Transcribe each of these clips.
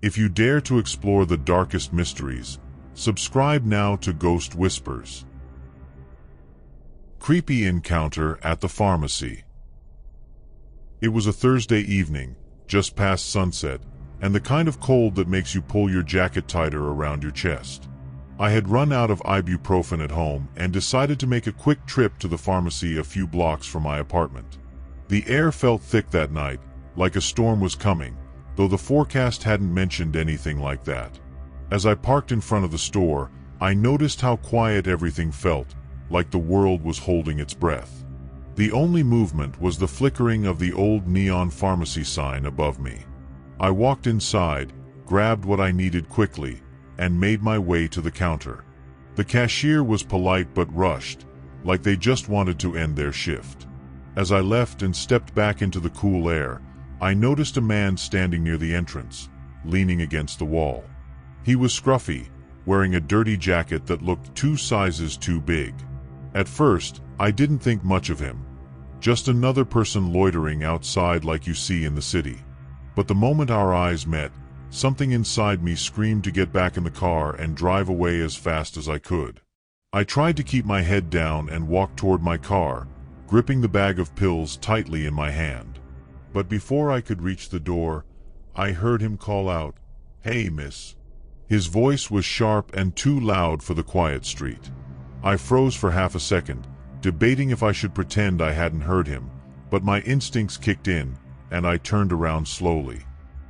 If you dare to explore the darkest mysteries, subscribe now to Ghost Whispers. Creepy encounter at the pharmacy. It was a Thursday evening, just past sunset, and the kind of cold that makes you pull your jacket tighter around your chest. I had run out of ibuprofen at home and decided to make a quick trip to the pharmacy a few blocks from my apartment. The air felt thick that night, like a storm was coming, though the forecast hadn't mentioned anything like that. As I parked in front of the store, I noticed how quiet everything felt, like the world was holding its breath. The only movement was the flickering of the old neon pharmacy sign above me. I walked inside, grabbed what I needed quickly, and made my way to the counter. The cashier was polite but rushed, like they just wanted to end their shift. As I left and stepped back into the cool air, I noticed a man standing near the entrance, leaning against the wall. He was scruffy, wearing a dirty jacket that looked 2 sizes too big. At first, I didn't think much of him. Just another person loitering outside like you see in the city. But the moment our eyes met, something inside me screamed to get back in the car and drive away as fast as I could. I tried to keep my head down and walk toward my car, gripping the bag of pills tightly in my hand. But before I could reach the door, I heard him call out, "Hey, miss." His voice was sharp and too loud for the quiet street. I froze for half a second, debating if I should pretend I hadn't heard him, but my instincts kicked in, and I turned around slowly.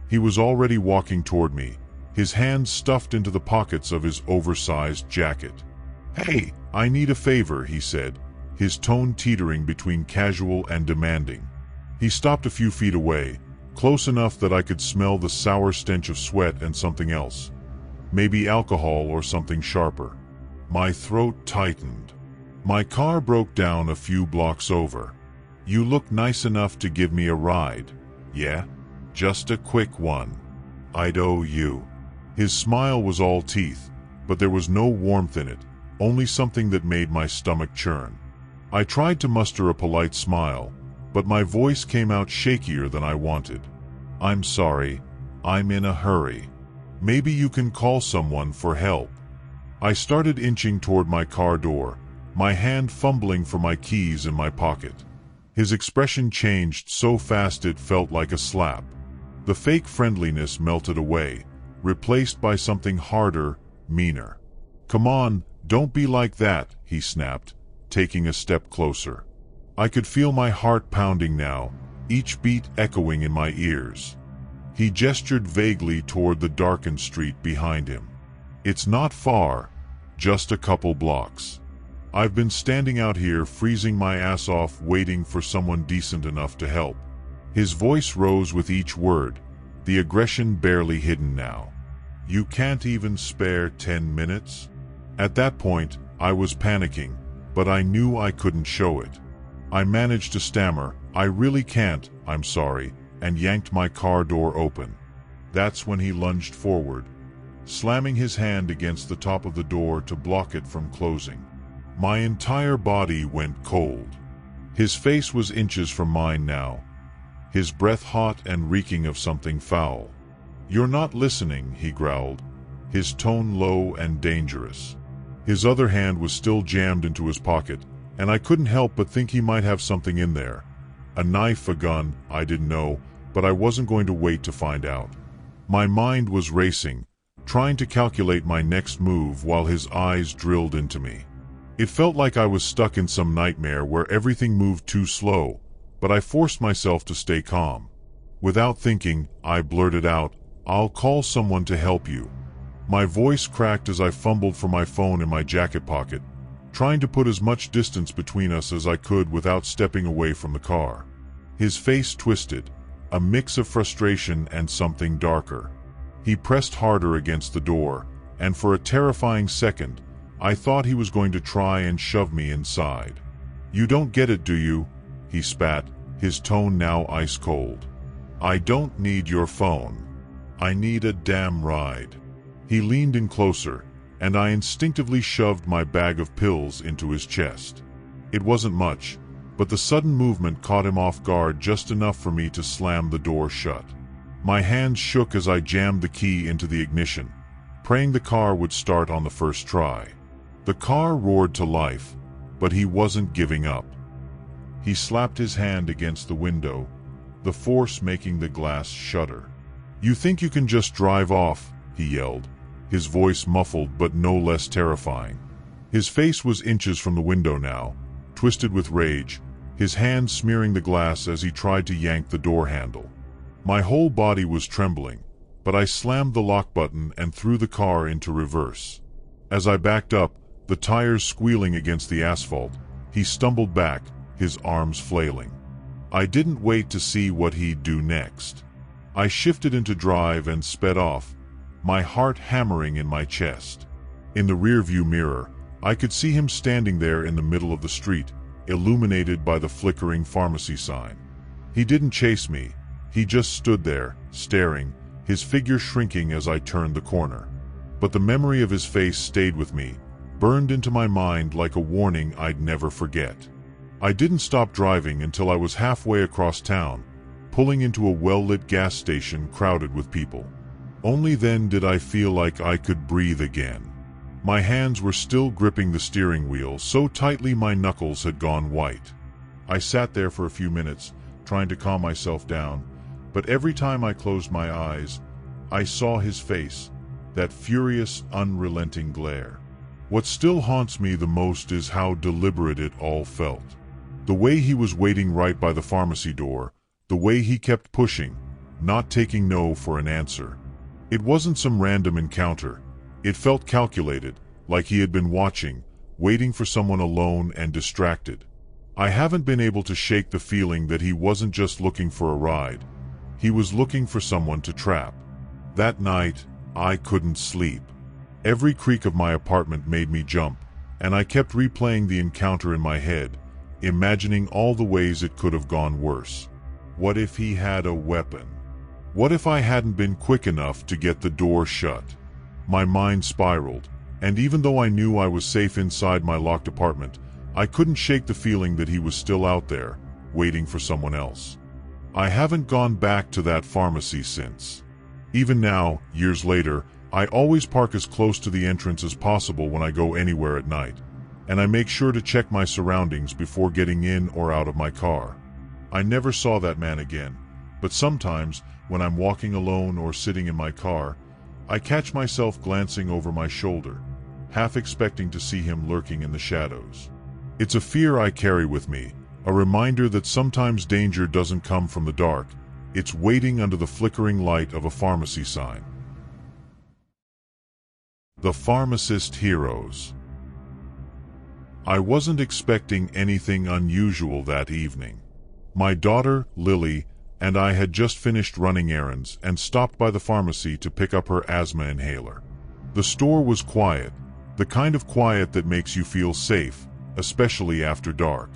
He was already walking toward me, his hands stuffed into the pockets of his oversized jacket. "Hey, I need a favor," he said, his tone teetering between casual and demanding. He stopped a few feet away, close enough that I could smell the sour stench of sweat and something else. Maybe alcohol or something sharper. My throat tightened. "My car broke down a few blocks over. You look nice enough to give me a ride, yeah? Just a quick one. I'd owe you." His smile was all teeth, but there was no warmth in it, only something that made my stomach churn. I tried to muster a polite smile, but my voice came out shakier than I wanted. "I'm sorry, I'm in a hurry. Maybe you can call someone for help." I started inching toward my car door, my hand fumbling for my keys in my pocket. His expression changed so fast it felt like a slap. The fake friendliness melted away, replaced by something harder, meaner. "Come on, don't be like that," he snapped, taking a step closer. I could feel my heart pounding now, each beat echoing in my ears. He gestured vaguely toward the darkened street behind him. "It's not far, just a couple blocks. I've been standing out here freezing my ass off waiting for someone decent enough to help." His voice rose with each word, the aggression barely hidden now. "You can't even spare 10 minutes?" At that point, I was panicking, but I knew I couldn't show it. I managed to stammer, "I really can't, I'm sorry," and yanked my car door open. That's when he lunged forward, slamming his hand against the top of the door to block it from closing. My entire body went cold. His face was inches from mine now, his breath hot and reeking of something foul. "You're not listening," he growled, his tone low and dangerous. His other hand was still jammed into his pocket, and I couldn't help but think he might have something in there. A knife, a gun, I didn't know, but I wasn't going to wait to find out. My mind was racing, trying to calculate my next move while his eyes drilled into me. It felt like I was stuck in some nightmare where everything moved too slow, but I forced myself to stay calm. Without thinking, I blurted out, "I'll call someone to help you." My voice cracked as I fumbled for my phone in my jacket pocket, trying to put as much distance between us as I could without stepping away from the car. His face twisted, a mix of frustration and something darker. He pressed harder against the door, and for a terrifying second, I thought he was going to try and shove me inside. "You don't get it, do you?" he spat, his tone now ice cold. "I don't need your phone. I need a damn ride." He leaned in closer, and I instinctively shoved my bag of pills into his chest. It wasn't much, but the sudden movement caught him off guard just enough for me to slam the door shut. My hands shook as I jammed the key into the ignition, praying the car would start on the first try. The car roared to life, but he wasn't giving up. He slapped his hand against the window, the force making the glass shudder. "You think you can just drive off?" he yelled, his voice muffled but no less terrifying. His face was inches from the window now, twisted with rage, his hand smearing the glass as he tried to yank the door handle. My whole body was trembling, but I slammed the lock button and threw the car into reverse. As I backed up, the tires squealing against the asphalt, he stumbled back, his arms flailing. I didn't wait to see what he'd do next. I shifted into drive and sped off, my heart hammering in my chest. In the rearview mirror, I could see him standing there in the middle of the street, illuminated by the flickering pharmacy sign. He didn't chase me, he just stood there, staring, his figure shrinking as I turned the corner. But the memory of his face stayed with me, burned into my mind like a warning I'd never forget. I didn't stop driving until I was halfway across town, pulling into a well-lit gas station crowded with people. Only then did I feel like I could breathe again. My hands were still gripping the steering wheel so tightly my knuckles had gone white. I sat there for a few minutes, trying to calm myself down, but every time I closed my eyes, I saw his face, that furious, unrelenting glare. What still haunts me the most is how deliberate it all felt. The way he was waiting right by the pharmacy door, the way he kept pushing, not taking no for an answer. It wasn't some random encounter. It felt calculated, like he had been watching, waiting for someone alone and distracted. I haven't been able to shake the feeling that he wasn't just looking for a ride. He was looking for someone to trap. That night, I couldn't sleep. Every creak of my apartment made me jump, and I kept replaying the encounter in my head, imagining all the ways it could have gone worse. What if he had a weapon? What if I hadn't been quick enough to get the door shut? My mind spiraled, and even though I knew I was safe inside my locked apartment, I couldn't shake the feeling that he was still out there, waiting for someone else. I haven't gone back to that pharmacy since. Even now, years later, I always park as close to the entrance as possible when I go anywhere at night, and I make sure to check my surroundings before getting in or out of my car. I never saw that man again, but sometimes, when I'm walking alone or sitting in my car, I catch myself glancing over my shoulder, half expecting to see him lurking in the shadows. It's a fear I carry with me, a reminder that sometimes danger doesn't come from the dark, it's waiting under the flickering light of a pharmacy sign. The Pharmacist Heroes. I wasn't expecting anything unusual that evening. My daughter, Lily, and I had just finished running errands and stopped by the pharmacy to pick up her asthma inhaler. The store was quiet, the kind of quiet that makes you feel safe, especially after dark.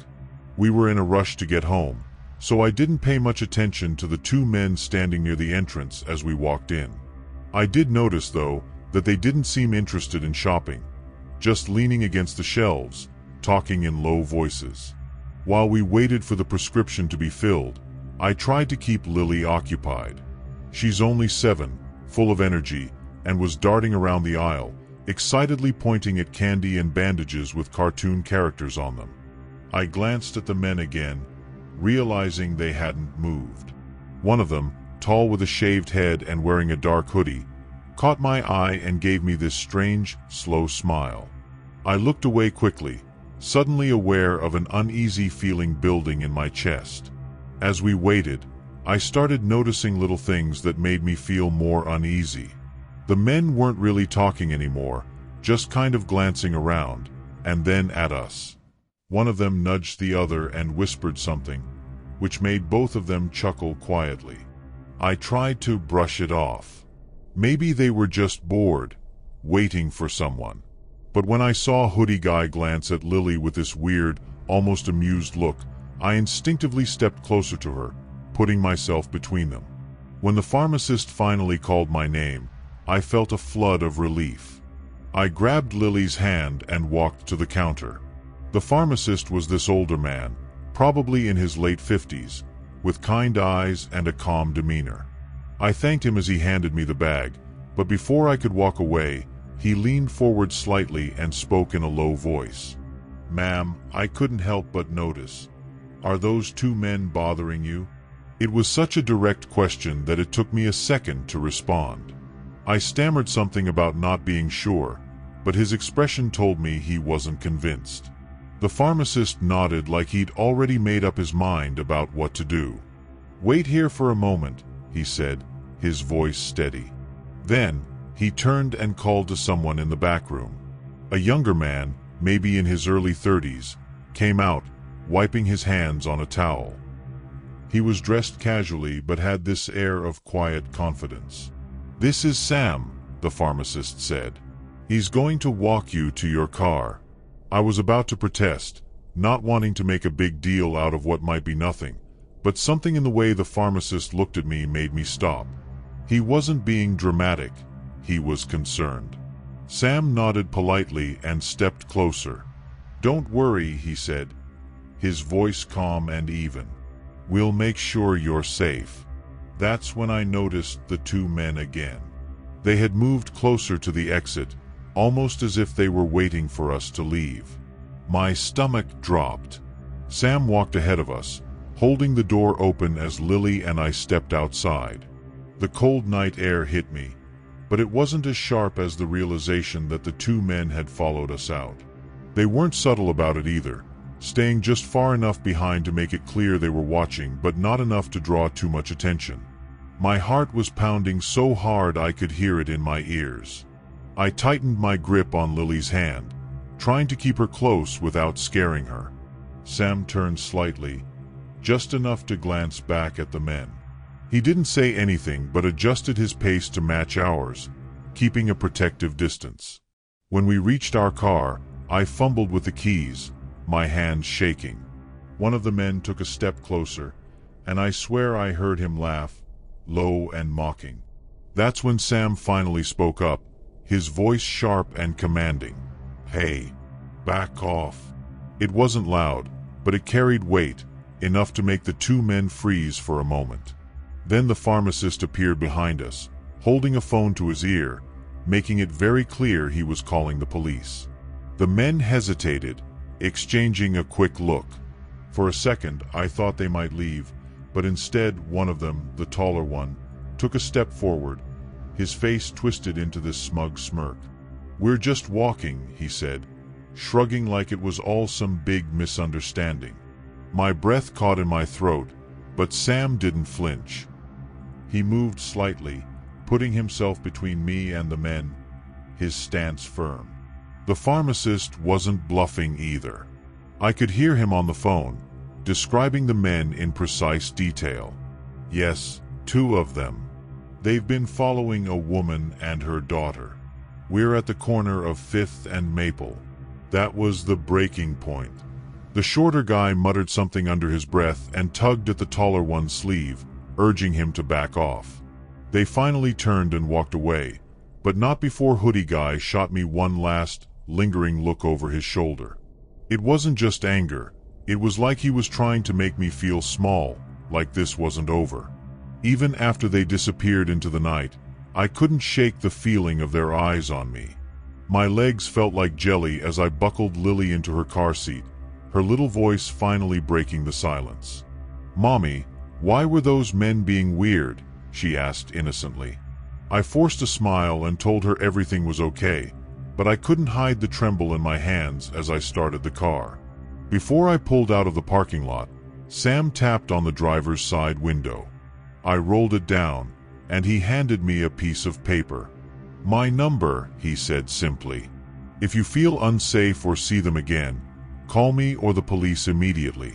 We were in a rush to get home, so I didn't pay much attention to the two men standing near the entrance as we walked in. I did notice, though, that they didn't seem interested in shopping, just leaning against the shelves, talking in low voices. While we waited for the prescription to be filled, I tried to keep Lily occupied. She's only 7, full of energy, and was darting around the aisle, excitedly pointing at candy and bandages with cartoon characters on them. I glanced at the men again, realizing they hadn't moved. One of them, tall with a shaved head and wearing a dark hoodie, caught my eye and gave me this strange, slow smile. I looked away quickly, suddenly aware of an uneasy feeling building in my chest. As we waited, I started noticing little things that made me feel more uneasy. The men weren't really talking anymore, just kind of glancing around, and then at us. One of them nudged the other and whispered something, which made both of them chuckle quietly. I tried to brush it off. Maybe they were just bored, waiting for someone. But when I saw Hoodie Guy glance at Lily with this weird, almost amused look, I instinctively stepped closer to her, putting myself between them. When the pharmacist finally called my name, I felt a flood of relief. I grabbed Lily's hand and walked to the counter. The pharmacist was this older man, probably in his late 50s, with kind eyes and a calm demeanor. I thanked him as he handed me the bag, but before I could walk away, he leaned forward slightly and spoke in a low voice. "Ma'am, I couldn't help but notice. Are those two men bothering you?" It was such a direct question that it took me a second to respond. I stammered something about not being sure, but his expression told me he wasn't convinced. The pharmacist nodded like he'd already made up his mind about what to do. "Wait here for a moment," he said, his voice steady. Then, he turned and called to someone in the back room. A younger man, maybe in his early 30s, came out, wiping his hands on a towel. He was dressed casually but had this air of quiet confidence. "This is Sam," the pharmacist said. "He's going to walk you to your car." I was about to protest, not wanting to make a big deal out of what might be nothing, but something in the way the pharmacist looked at me made me stop. He wasn't being dramatic, he was concerned. Sam nodded politely and stepped closer. "Don't worry," he said, his voice calm and even. "We'll make sure you're safe." That's when I noticed the two men again. They had moved closer to the exit, almost as if they were waiting for us to leave. My stomach dropped. Sam walked ahead of us, holding the door open as Lily and I stepped outside. The cold night air hit me, but it wasn't as sharp as the realization that the two men had followed us out. They weren't subtle about it either, staying just far enough behind to make it clear they were watching, but not enough to draw too much attention. My heart was pounding so hard I could hear it in my ears. I tightened my grip on Lily's hand, trying to keep her close without scaring her. Sam turned slightly, just enough to glance back at the men. He didn't say anything but adjusted his pace to match ours, keeping a protective distance. When we reached our car, I fumbled with the keys, my hands shaking. One of the men took a step closer, and I swear I heard him laugh, low and mocking. That's when Sam finally spoke up, his voice sharp and commanding. "Hey, back off." It wasn't loud, but it carried weight, enough to make the two men freeze for a moment. Then the pharmacist appeared behind us, holding a phone to his ear, making it very clear he was calling the police. The men hesitated, exchanging a quick look. For a second, I thought they might leave, but instead one of them, the taller one, took a step forward, his face twisted into this smug smirk. "We're just walking," he said, shrugging like it was all some big misunderstanding. My breath caught in my throat, but Sam didn't flinch. He moved slightly, putting himself between me and the men, his stance firm. The pharmacist wasn't bluffing either. I could hear him on the phone, describing the men in precise detail. "Yes, two of them. They've been following a woman and her daughter. We're at the corner of 5th and Maple." That was the breaking point. The shorter guy muttered something under his breath and tugged at the taller one's sleeve, urging him to back off. They finally turned and walked away, but not before Hoodie Guy shot me one last, lingering look over his shoulder. It wasn't just anger, it was like he was trying to make me feel small, like this wasn't over. Even after they disappeared into the night, I couldn't shake the feeling of their eyes on me. My legs felt like jelly as I buckled Lily into her car seat, her little voice finally breaking the silence. "Mommy, why were those men being weird?" she asked innocently. I forced a smile and told her everything was okay, but I couldn't hide the tremble in my hands as I started the car. Before I pulled out of the parking lot, Sam tapped on the driver's side window. I rolled it down, and he handed me a piece of paper. "My number," he said simply. "If you feel unsafe or see them again, call me or the police immediately."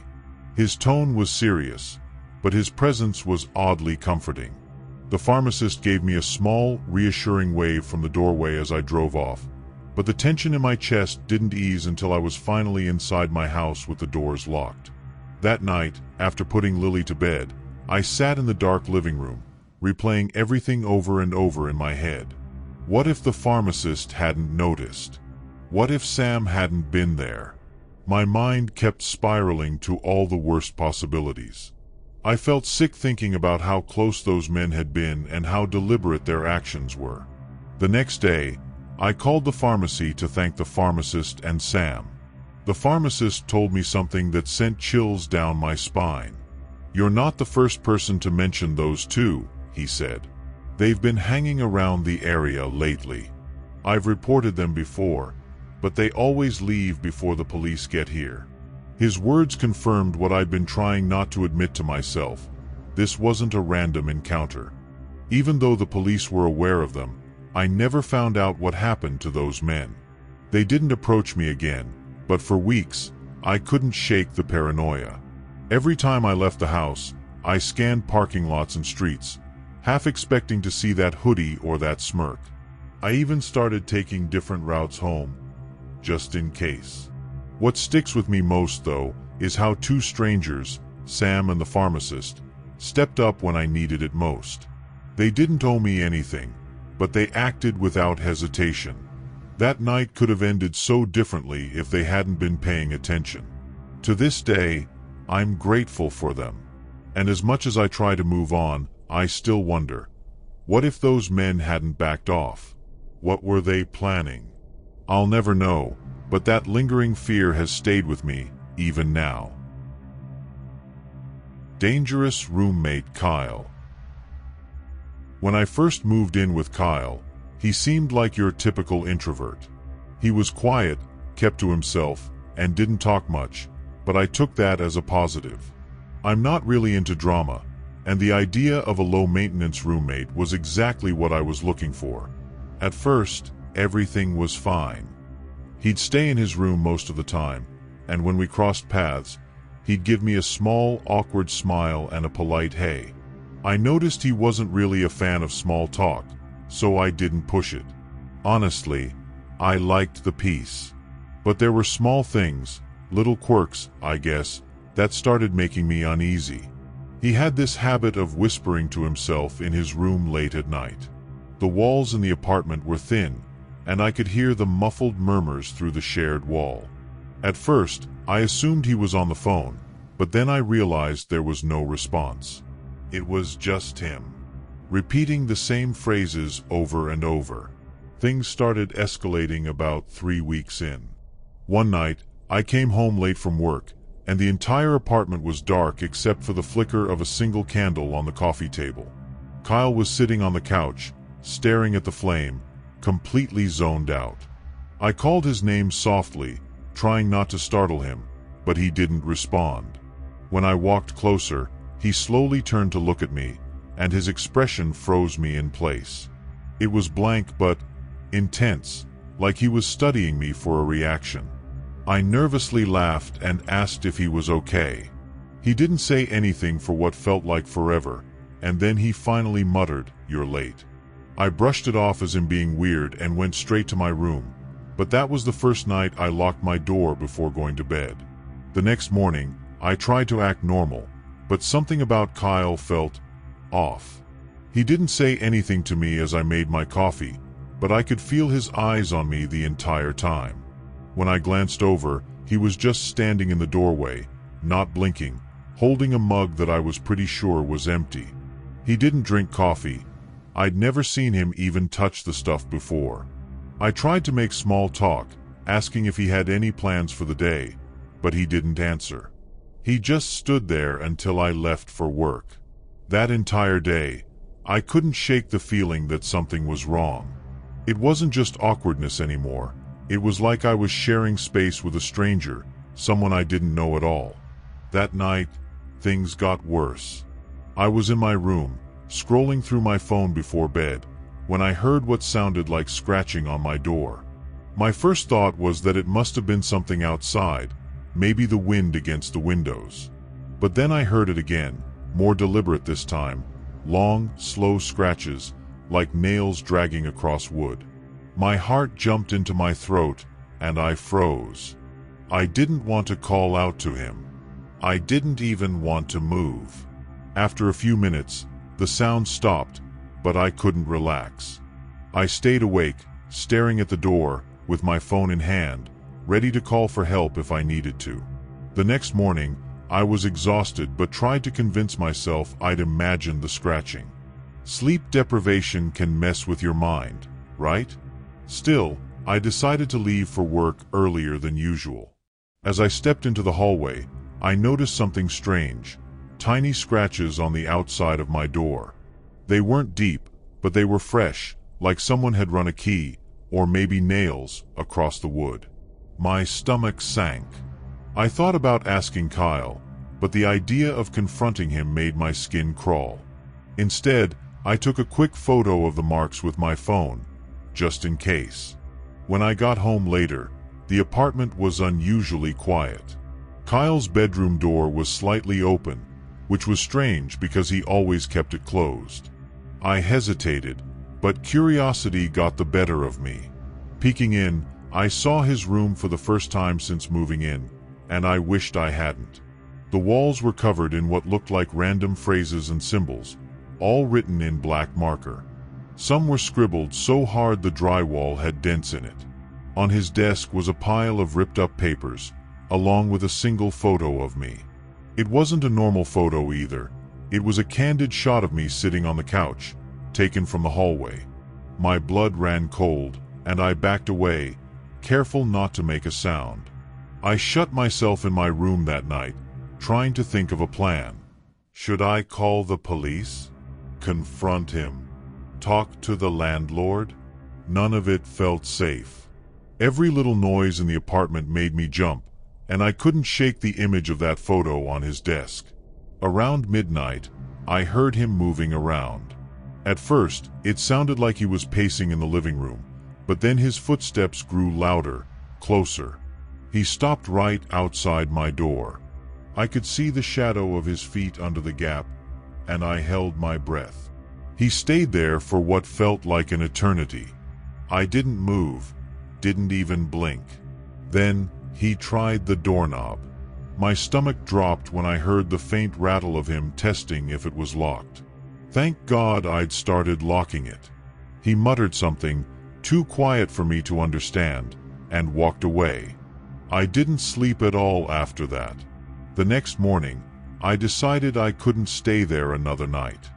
His tone was serious, but his presence was oddly comforting. The pharmacist gave me a small, reassuring wave from the doorway as I drove off, but the tension in my chest didn't ease until I was finally inside my house with the doors locked. That night, after putting Lily to bed, I sat in the dark living room, replaying everything over and over in my head. What if the pharmacist hadn't noticed? What if Sam hadn't been there? My mind kept spiraling to all the worst possibilities. I felt sick thinking about how close those men had been and how deliberate their actions were. The next day, I called the pharmacy to thank the pharmacist and Sam. The pharmacist told me something that sent chills down my spine. "You're not the first person to mention those two," he said. "They've been hanging around the area lately. I've reported them before, but they always leave before the police get here." His words confirmed what I'd been trying not to admit to myself. This wasn't a random encounter. Even though the police were aware of them, I never found out what happened to those men. They didn't approach me again, but for weeks, I couldn't shake the paranoia. Every time I left the house, I scanned parking lots and streets, half expecting to see that hoodie or that smirk. I even started taking different routes home, just in case. What sticks with me most, though, is how two strangers, Sam and the pharmacist, stepped up when I needed it most. They didn't owe me anything, but they acted without hesitation. That night could have ended so differently if they hadn't been paying attention. To this day, I'm grateful for them. And as much as I try to move on, I still wonder, what if those men hadn't backed off? What were they planning? I'll never know, but that lingering fear has stayed with me, even now. Dangerous roommate Kyle. When I first moved in with Kyle, he seemed like your typical introvert. He was quiet, kept to himself, and didn't talk much, but I took that as a positive. I'm not really into drama, and the idea of a low-maintenance roommate was exactly what I was looking for. At first, everything was fine. He'd stay in his room most of the time, and when we crossed paths, he'd give me a small, awkward smile and a polite hey. I noticed he wasn't really a fan of small talk, so I didn't push it. Honestly, I liked the peace. But there were small things, little quirks, I guess, that started making me uneasy. He had this habit of whispering to himself in his room late at night. The walls in the apartment were thin, and I could hear the muffled murmurs through the shared wall. At first, I assumed he was on the phone, but then I realized there was no response. It was just him, repeating the same phrases over and over. Things started escalating about 3 weeks in. One night, I came home late from work, and the entire apartment was dark except for the flicker of a single candle on the coffee table. Kyle was sitting on the couch, staring at the flame, completely zoned out. I called his name softly, trying not to startle him, but he didn't respond. When I walked closer, he slowly turned to look at me, and his expression froze me in place. It was blank but intense, like he was studying me for a reaction. I nervously laughed and asked if he was okay. He didn't say anything for what felt like forever, and then he finally muttered, "You're late." I brushed it off as him being weird and went straight to my room, but that was the first night I locked my door before going to bed. The next morning, I tried to act normal, but something about Kyle felt off. He didn't say anything to me as I made my coffee, but I could feel his eyes on me the entire time. When I glanced over, he was just standing in the doorway, not blinking, holding a mug that I was pretty sure was empty. He didn't drink coffee. I'd never seen him even touch the stuff before. I tried to make small talk, asking if he had any plans for the day, but he didn't answer. He just stood there until I left for work. That entire day, I couldn't shake the feeling that something was wrong. It wasn't just awkwardness anymore. It was like I was sharing space with a stranger, someone I didn't know at all. That night, things got worse. I was in my room, scrolling through my phone before bed, when I heard what sounded like scratching on my door. My first thought was that it must have been something outside, maybe the wind against the windows. But then I heard it again, more deliberate this time, long, slow scratches, like nails dragging across wood. My heart jumped into my throat, and I froze. I didn't want to call out to him. I didn't even want to move. After a few minutes, the sound stopped, but I couldn't relax. I stayed awake, staring at the door, with my phone in hand, ready to call for help if I needed to. The next morning, I was exhausted but tried to convince myself I'd imagined the scratching. Sleep deprivation can mess with your mind, right? Still, I decided to leave for work earlier than usual. As I stepped into the hallway, I noticed something strange: tiny scratches on the outside of my door. They weren't deep, but they were fresh, like someone had run a key, or maybe nails, across the wood. My stomach sank. I thought about asking Kyle, but the idea of confronting him made my skin crawl. Instead, I took a quick photo of the marks with my phone, just in case. When I got home later, the apartment was unusually quiet. Kyle's bedroom door was slightly open, which was strange because he always kept it closed. I hesitated, but curiosity got the better of me. Peeking in, I saw his room for the first time since moving in, and I wished I hadn't. The walls were covered in what looked like random phrases and symbols, all written in black marker. Some were scribbled so hard the drywall had dents in it. On his desk was a pile of ripped-up papers, along with a single photo of me. It wasn't a normal photo either. It was a candid shot of me sitting on the couch, taken from the hallway. My blood ran cold, and I backed away, careful not to make a sound. I shut myself in my room that night, trying to think of a plan. Should I call the police? Confront him? Talk to the landlord? None of it felt safe. Every little noise in the apartment made me jump, and I couldn't shake the image of that photo on his desk. Around midnight, I heard him moving around. At first, it sounded like he was pacing in the living room, but then his footsteps grew louder, closer. He stopped right outside my door. I could see the shadow of his feet under the gap, and I held my breath. He stayed there for what felt like an eternity. I didn't move, didn't even blink. Then, he tried the doorknob. My stomach dropped when I heard the faint rattle of him testing if it was locked. Thank God I'd started locking it. He muttered something, too quiet for me to understand, and walked away. I didn't sleep at all after that. The next morning, I decided I couldn't stay there another night.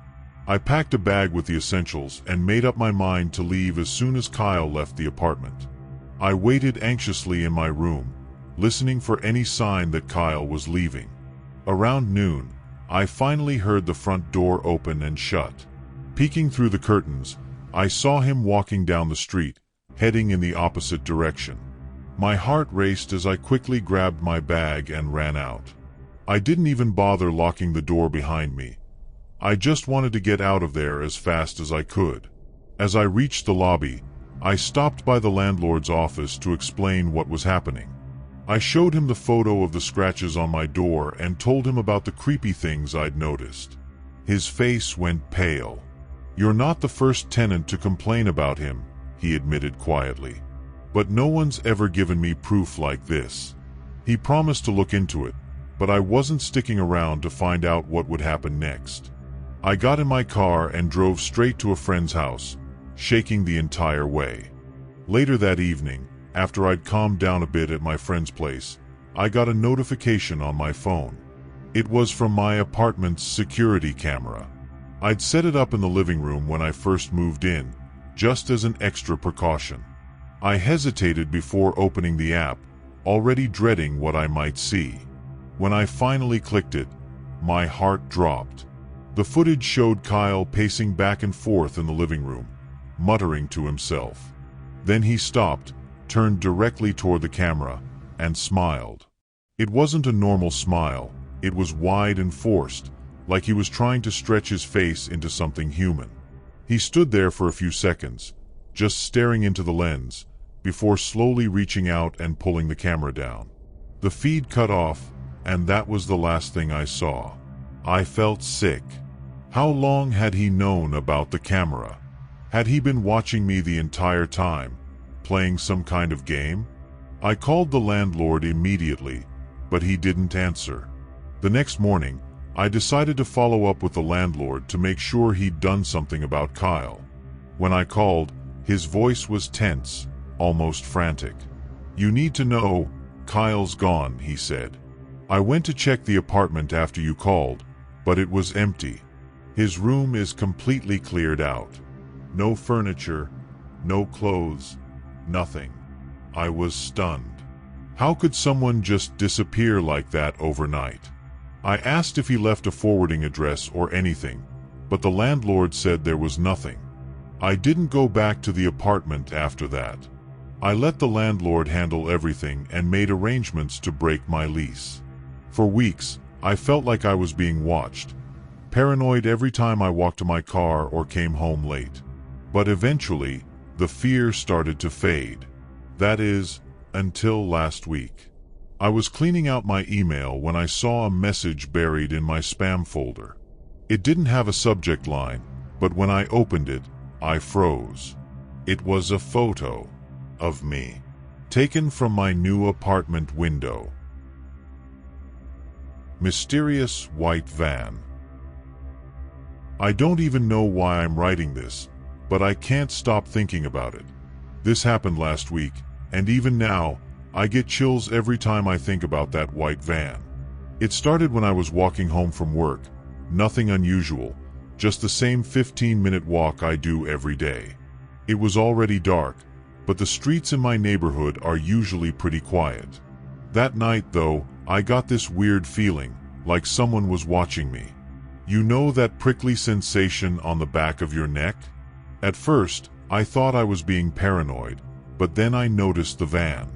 I packed a bag with the essentials and made up my mind to leave as soon as Kyle left the apartment. I waited anxiously in my room, listening for any sign that Kyle was leaving. Around noon, I finally heard the front door open and shut. Peeking through the curtains, I saw him walking down the street, heading in the opposite direction. My heart raced as I quickly grabbed my bag and ran out. I didn't even bother locking the door behind me. I just wanted to get out of there as fast as I could. As I reached the lobby, I stopped by the landlord's office to explain what was happening. I showed him the photo of the scratches on my door and told him about the creepy things I'd noticed. His face went pale. "You're not the first tenant to complain about him," he admitted quietly. "But no one's ever given me proof like this." He promised to look into it, but I wasn't sticking around to find out what would happen next. I got in my car and drove straight to a friend's house, shaking the entire way. Later that evening, after I'd calmed down a bit at my friend's place, I got a notification on my phone. It was from my apartment's security camera. I'd set it up in the living room when I first moved in, just as an extra precaution. I hesitated before opening the app, already dreading what I might see. When I finally clicked it, my heart dropped. The footage showed Kyle pacing back and forth in the living room, muttering to himself. Then he stopped, turned directly toward the camera, and smiled. It wasn't a normal smile, it was wide and forced, like he was trying to stretch his face into something human. He stood there for a few seconds, just staring into the lens, before slowly reaching out and pulling the camera down. The feed cut off, and that was the last thing I saw. I felt sick. How long had he known about the camera? Had he been watching me the entire time, playing some kind of game? I called the landlord immediately, but he didn't answer. The next morning, I decided to follow up with the landlord to make sure he'd done something about Kyle. When I called, his voice was tense, almost frantic. "You need to know, Kyle's gone," he said. I went to check the apartment after you called, but it was empty. His room is completely cleared out. No furniture, no clothes, nothing. I was stunned. How could someone just disappear like that overnight? I asked if he left a forwarding address or anything, but the landlord said there was nothing. I didn't go back to the apartment after that. I let the landlord handle everything and made arrangements to break my lease. For weeks, I felt like I was being watched, paranoid every time I walked to my car or came home late. But eventually, the fear started to fade. That is, until last week. I was cleaning out my email when I saw a message buried in my spam folder. It didn't have a subject line, but when I opened it, I froze. It was a photo of me, taken from my new apartment window. Mysterious white van. I don't even know why I'm writing this, but I can't stop thinking about it. This happened last week, and even now, I get chills every time I think about that white van. It started when I was walking home from work. Nothing unusual, just the same 15-minute walk I do every day. It was already dark, but the streets in my neighborhood are usually pretty quiet. That night, though, I got this weird feeling, like someone was watching me. You know that prickly sensation on the back of your neck? At first, I thought I was being paranoid, but then I noticed the van.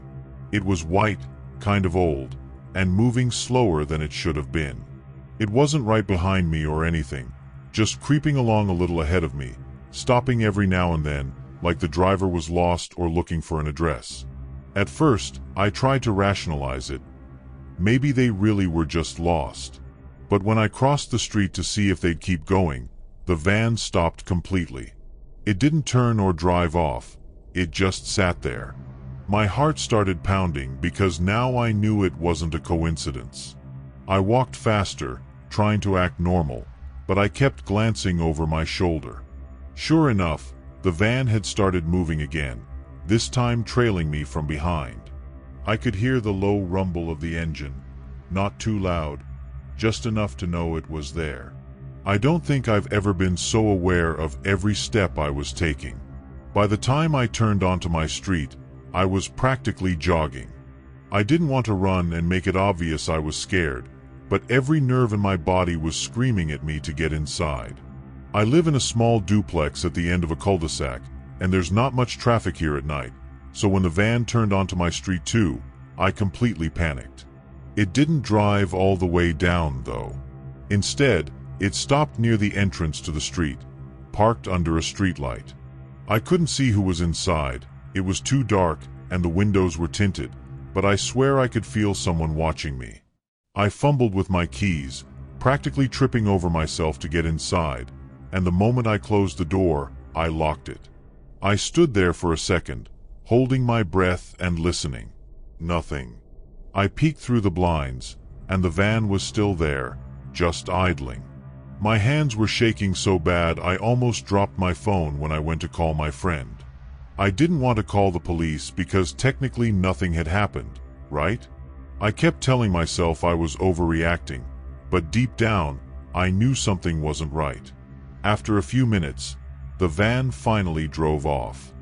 It was white, kind of old, and moving slower than it should have been. It wasn't right behind me or anything, just creeping along a little ahead of me, stopping every now and then, like the driver was lost or looking for an address. At first, I tried to rationalize it. Maybe they really were just lost. But when I crossed the street to see if they'd keep going, the van stopped completely. It didn't turn or drive off, it just sat there. My heart started pounding because now I knew it wasn't a coincidence. I walked faster, trying to act normal, but I kept glancing over my shoulder. Sure enough, the van had started moving again, this time trailing me from behind. I could hear the low rumble of the engine, not too loud, just enough to know it was there. I don't think I've ever been so aware of every step I was taking. By the time I turned onto my street, I was practically jogging. I didn't want to run and make it obvious I was scared, but every nerve in my body was screaming at me to get inside. I live in a small duplex at the end of a cul-de-sac, and there's not much traffic here at night, so when the van turned onto my street too, I completely panicked. It didn't drive all the way down, though. Instead, it stopped near the entrance to the street, parked under a streetlight. I couldn't see who was inside, it was too dark, and the windows were tinted, but I swear I could feel someone watching me. I fumbled with my keys, practically tripping over myself to get inside, and the moment I closed the door, I locked it. I stood there for a second, holding my breath and listening. Nothing. I peeked through the blinds, and the van was still there, just idling. My hands were shaking so bad I almost dropped my phone when I went to call my friend. I didn't want to call the police because technically nothing had happened, right? I kept telling myself I was overreacting, but deep down, I knew something wasn't right. After a few minutes, the van finally drove off.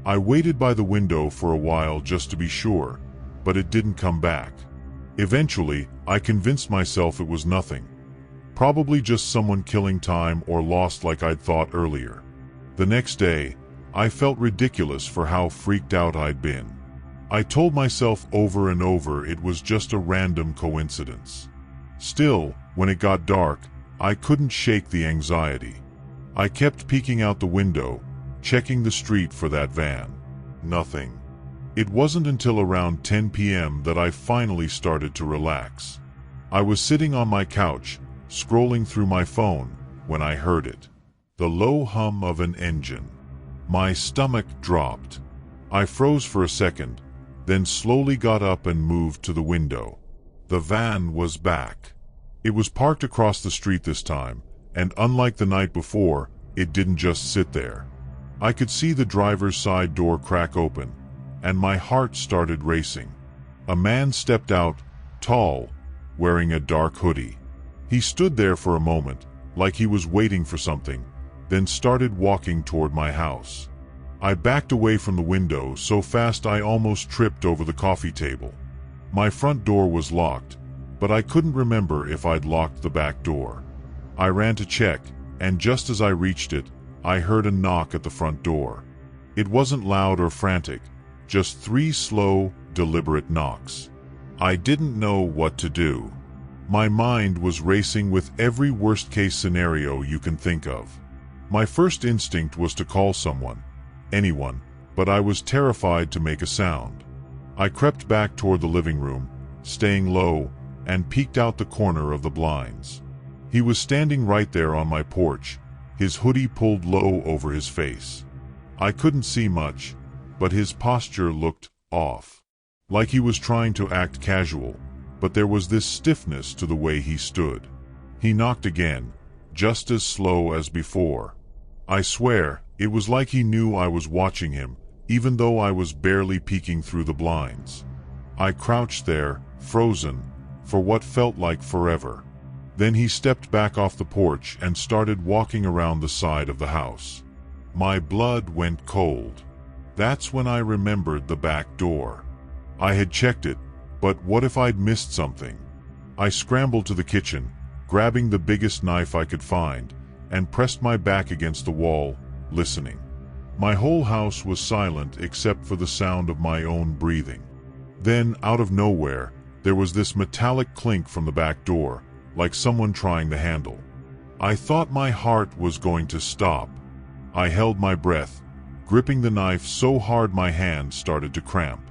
I waited by the window for a while just to be sure, but it didn't come back. Eventually, I convinced myself it was nothing. Probably just someone killing time or lost like I'd thought earlier. The next day, I felt ridiculous for how freaked out I'd been. I told myself over and over it was just a random coincidence. Still, when it got dark, I couldn't shake the anxiety. I kept peeking out the window, checking the street for that van. Nothing. It wasn't until around 10 p.m. that I finally started to relax. I was sitting on my couch, scrolling through my phone, when I heard it. The low hum of an engine. My stomach dropped. I froze for a second, then slowly got up and moved to the window. The van was back. It was parked across the street this time, and unlike the night before, it didn't just sit there. I could see the driver's side door crack open, and my heart started racing. A man stepped out, tall, wearing a dark hoodie. He stood there for a moment, like he was waiting for something, then started walking toward my house. I backed away from the window so fast I almost tripped over the coffee table. My front door was locked, but I couldn't remember if I'd locked the back door. I ran to check, and just as I reached it, I heard a knock at the front door. It wasn't loud or frantic, just 3 slow, deliberate knocks. I didn't know what to do. My mind was racing with every worst-case scenario you can think of. My first instinct was to call someone, anyone, but I was terrified to make a sound. I crept back toward the living room, staying low, and peeked out the corner of the blinds. He was standing right there on my porch, his hoodie pulled low over his face. I couldn't see much, but his posture looked off. Like he was trying to act casual, but there was this stiffness to the way he stood. He knocked again, just as slow as before. I swear, it was like he knew I was watching him, even though I was barely peeking through the blinds. I crouched there, frozen, for what felt like forever. Then he stepped back off the porch and started walking around the side of the house. My blood went cold. That's when I remembered the back door. I had checked it, but what if I'd missed something? I scrambled to the kitchen, grabbing the biggest knife I could find, and pressed my back against the wall, listening. My whole house was silent except for the sound of my own breathing. Then, out of nowhere, there was this metallic clink from the back door, like someone trying the handle. I thought my heart was going to stop. I held my breath, gripping the knife so hard my hand started to cramp.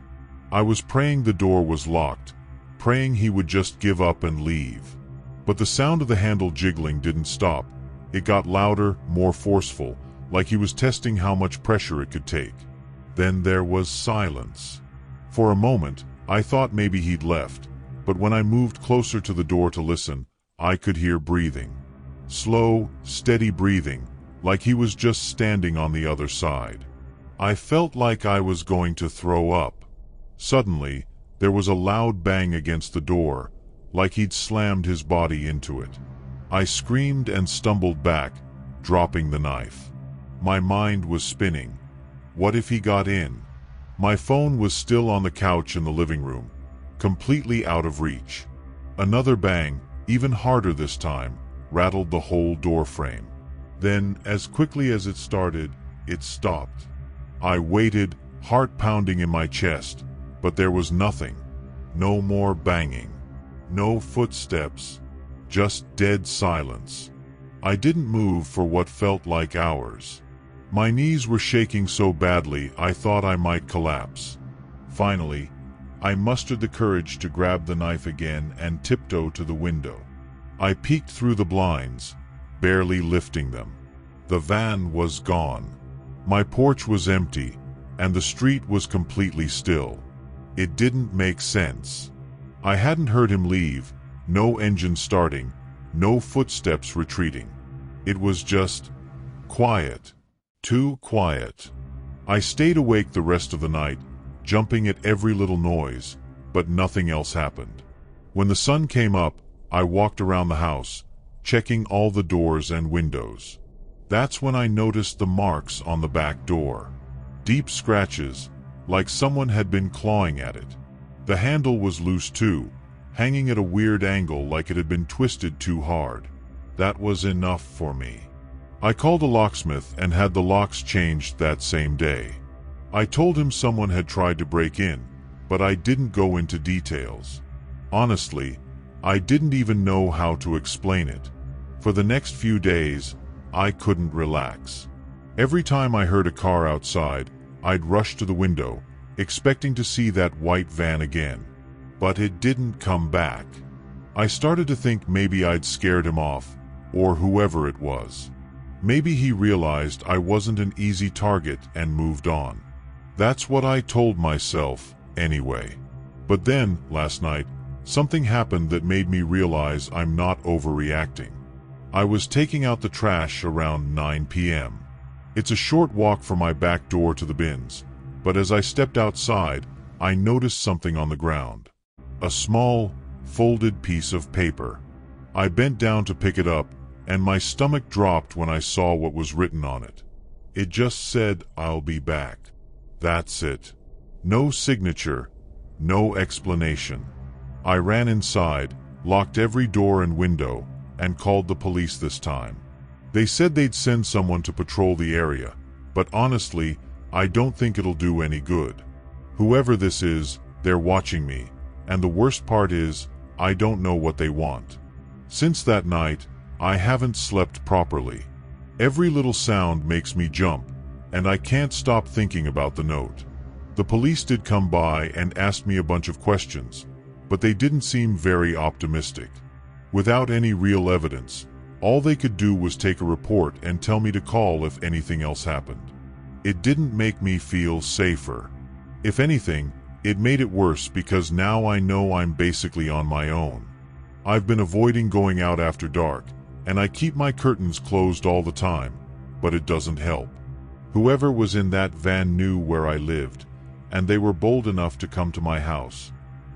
I was praying the door was locked, praying he would just give up and leave. But the sound of the handle jiggling didn't stop. It got louder, more forceful, like he was testing how much pressure it could take. Then there was silence. For a moment, I thought maybe he'd left, but when I moved closer to the door to listen, I could hear breathing. Slow, steady breathing, like he was just standing on the other side. I felt like I was going to throw up. Suddenly, there was a loud bang against the door, like he'd slammed his body into it. I screamed and stumbled back, dropping the knife. My mind was spinning. What if he got in? My phone was still on the couch in the living room, completely out of reach. Another bang, even harder this time, rattled the whole door frame. Then, as quickly as it started, it stopped. I waited, heart pounding in my chest, but there was nothing. No more banging. No footsteps. Just dead silence. I didn't move for what felt like hours. My knees were shaking so badly I thought I might collapse. Finally, I mustered the courage to grab the knife again and tiptoe to the window. I peeked through the blinds, barely lifting them. The van was gone. My porch was empty, and the street was completely still. It didn't make sense. I hadn't heard him leave, no engine starting, no footsteps retreating. It was just quiet. Too quiet. I stayed awake the rest of the night, jumping at every little noise, but nothing else happened. When the sun came up, I walked around the house, checking all the doors and windows. That's when I noticed the marks on the back door. Deep scratches, like someone had been clawing at it. The handle was loose too, hanging at a weird angle like it had been twisted too hard. That was enough for me. I called a locksmith and had the locks changed that same day. I told him someone had tried to break in, but I didn't go into details. Honestly, I didn't even know how to explain it. For the next few days, I couldn't relax. Every time I heard a car outside, I'd rush to the window, expecting to see that white van again. But it didn't come back. I started to think maybe I'd scared him off, or whoever it was. Maybe he realized I wasn't an easy target and moved on. That's what I told myself, anyway. But then, last night, something happened that made me realize I'm not overreacting. I was taking out the trash around 9 p.m. It's a short walk from my back door to the bins, but as I stepped outside, I noticed something on the ground. A small, folded piece of paper. I bent down to pick it up, and my stomach dropped when I saw what was written on it. It just said, "I'll be back." That's it. No signature, no explanation. I ran inside, locked every door and window, and called the police this time. They said they'd send someone to patrol the area, but honestly, I don't think it'll do any good. Whoever this is, they're watching me, and the worst part is, I don't know what they want. Since that night, I haven't slept properly. Every little sound makes me jump, and I can't stop thinking about the note. The police did come by and asked me a bunch of questions, but they didn't seem very optimistic. Without any real evidence, all they could do was take a report and tell me to call if anything else happened. It didn't make me feel safer. If anything, it made it worse because now I know I'm basically on my own. I've been avoiding going out after dark, and I keep my curtains closed all the time, but it doesn't help. Whoever was in that van knew where I lived, and they were bold enough to come to my house.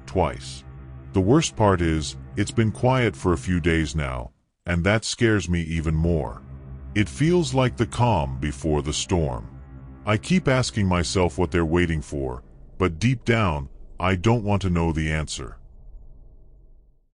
Twice. The worst part is, it's been quiet for a few days now, and that scares me even more. It feels like the calm before the storm. I keep asking myself what they're waiting for, but deep down, I don't want to know the answer.